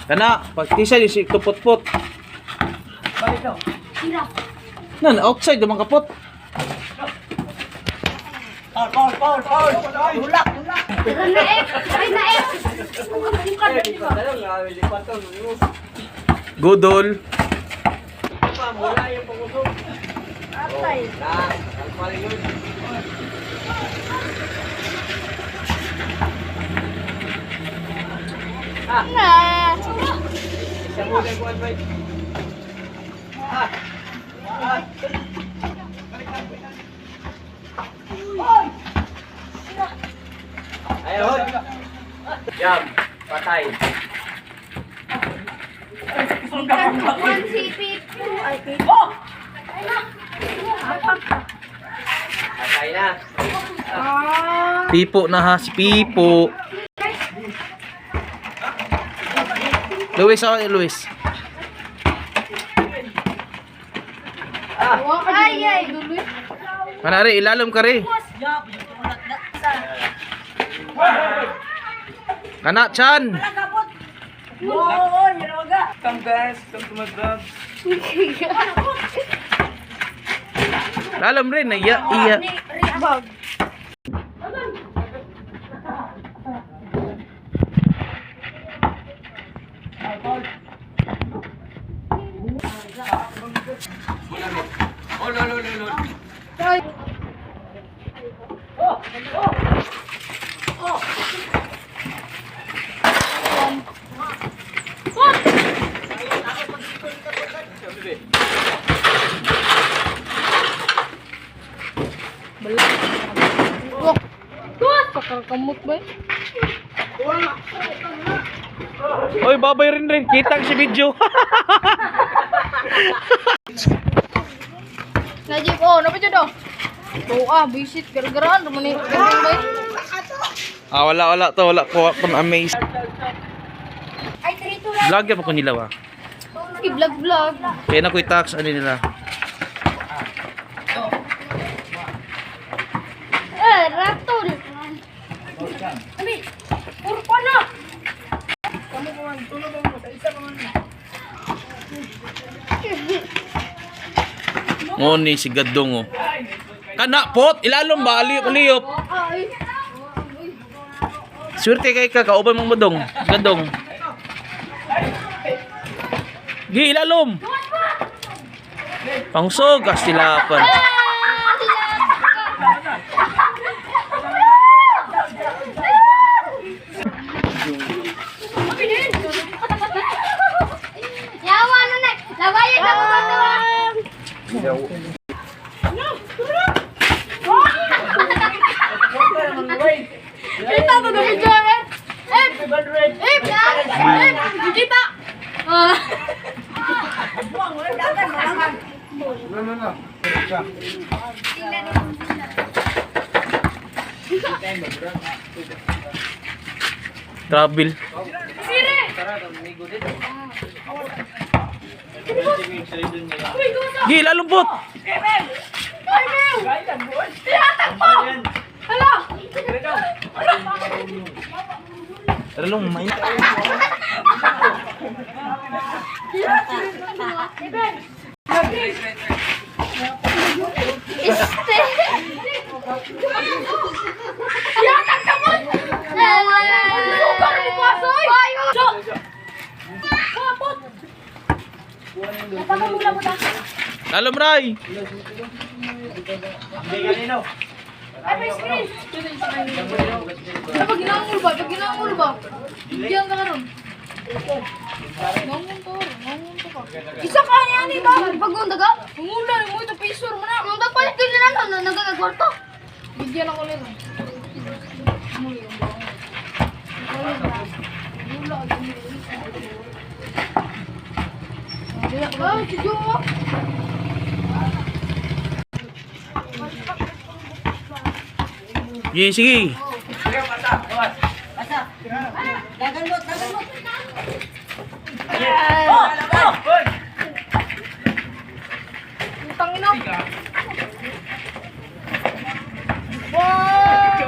Kana, pagtisa di si tupot-pot. Balik daw. Nan, outside naman kapot. Paul. Tulak. Godol. Wala yung pangusog. Ayaw. Jam, patay. One sipit. Patay na. Pipo na ha, si Pipo. Luis, ako Luis. Ay. Manari, ilalom ka rin. Kana, Chan. Come guys, come to my vlog. Lalom rin, iya. Kamot ba? Oy, babay rin. Kita si video. Najib, napa jodoh? Bisit gara-gara naman ni. Wala to. Wala ko akong amazed. Ay, trito Vlog ya pa ko nila wa. vlog. Kaya na ko i-tax ano nila. Ratol. Abi, purpo na. Ngoni si Gadong oh. Kana pot, ilalom ba liyop. Ay. Swerte kay ka kauban mong modong, Gadong. Gi ilalom. Pangsog kastilapan. Yawa na na. Labayan ako sa tawa. Kita to the video. Kita. Travel. Gi ilalom pot. Ilalom main. Lalom Ray. Pag ginangul ba? Diyan ka karon. Ngangun to ka. Isa ka niya ni ba? Pag undaga, mula mo ito pisor mo na. Nang palit din na nagagagwarto. Bigyan ako nito. Sige. Daganot. Utang ina. Wow!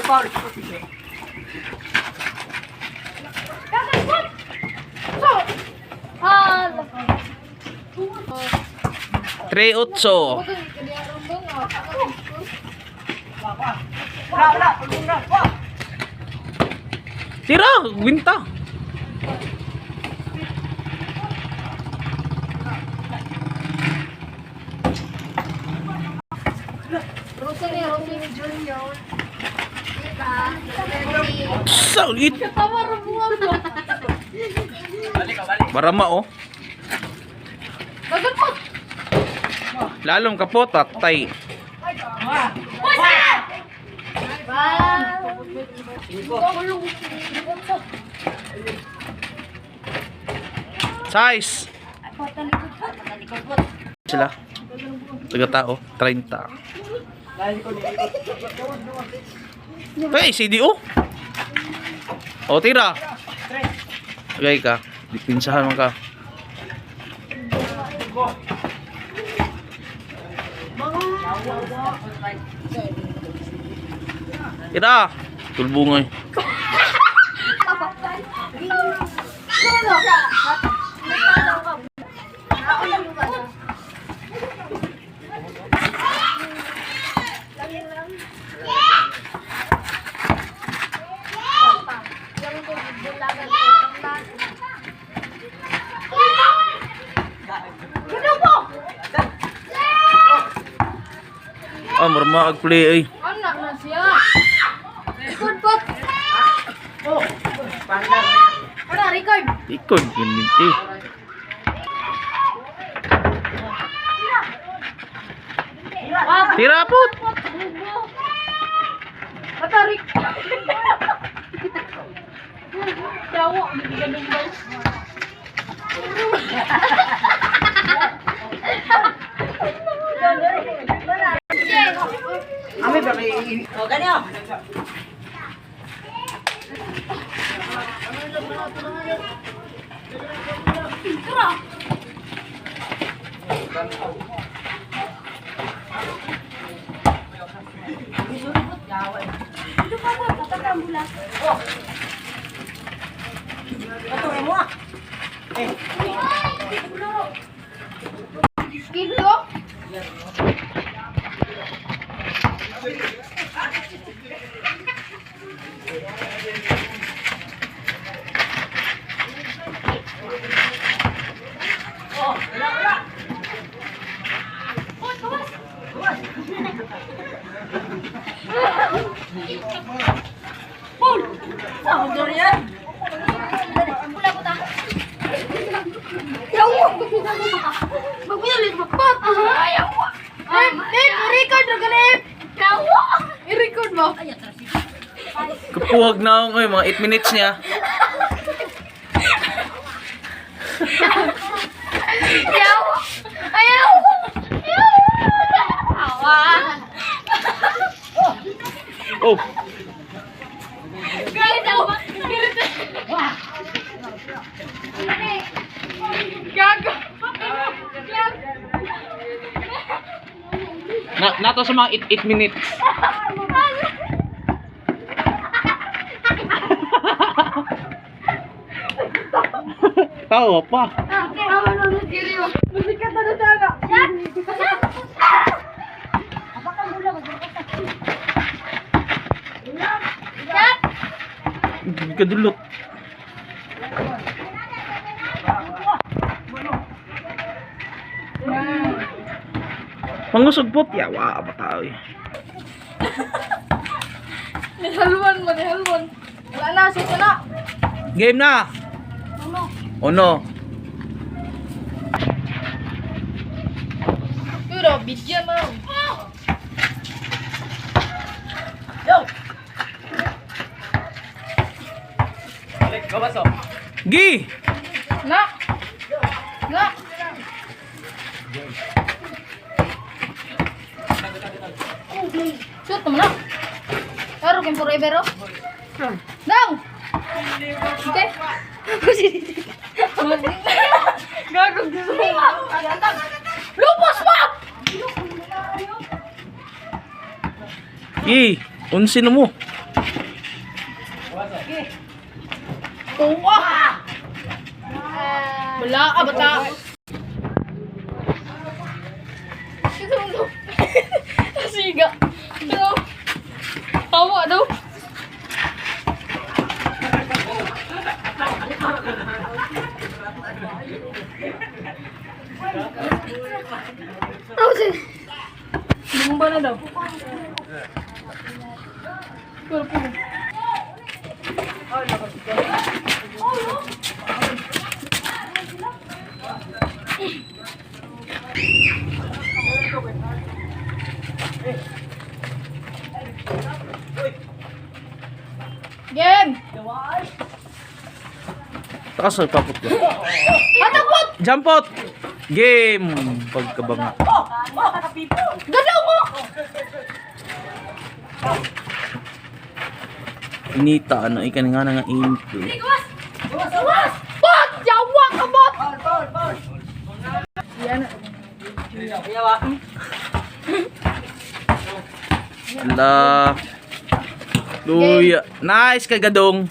Paul. So, ah, 3-8. Tira, binta. Rosalie Junior. Saulit. Katawa ra buwan mo. Barama oh. Bagal po. Lalong kapot tay. Size. Sila. Taga-tao, 30. Hey, CDO. O, tira. Tagay ka. Pinsahan mo ka. Tira. Tulbungay. Ah, marmaag play ay. Anak na siya. Good. Ano, record? Ikod, minti. Tira po. Matarik. Dawa, ganun ba? Ami ba may... O, ganyo. Ito, mo ah. Kilo? Paul! Saan ko yan? Pula ko ta. Yawa! Magpilit magpat! Yawa! I-record na ganit! Yawa! I-record mo! Kapuhag na ako ngayon, mga 8 minutes niya. Yawa! Ayaw! Yawa! Oh, Gago! nato sa mga 8 minutes. Tawa pa. Awa na ng giliw. Musikat na sana. Apakang mula ko. Shot! Kadulot. Pangusog po, yawa ba tao eh. Nihalwan mo, nihalwan. Wala na, sito na. Game na. Ano? Ono. Pero, bigyan mo. Yo! Balik, gabaso. Gi. Na! Na! Shoot mo na. Taro kayong forever, oh. Down! Okay? Gagawin gusto mo. Lupos mo! Gi. Unsin mo. Wala ka, bata. Siga. Pero, tawa daw. Tawa siya. Bumba na daw. Pero po. Game! Takas na papot ko. Atapot! Jampot! Game! Pagkabanga. Galaw mo! Inita, ano, ikan nga nga into. Bot! Yawa ka, bot! Ala. Luya. Nice kay Gadong.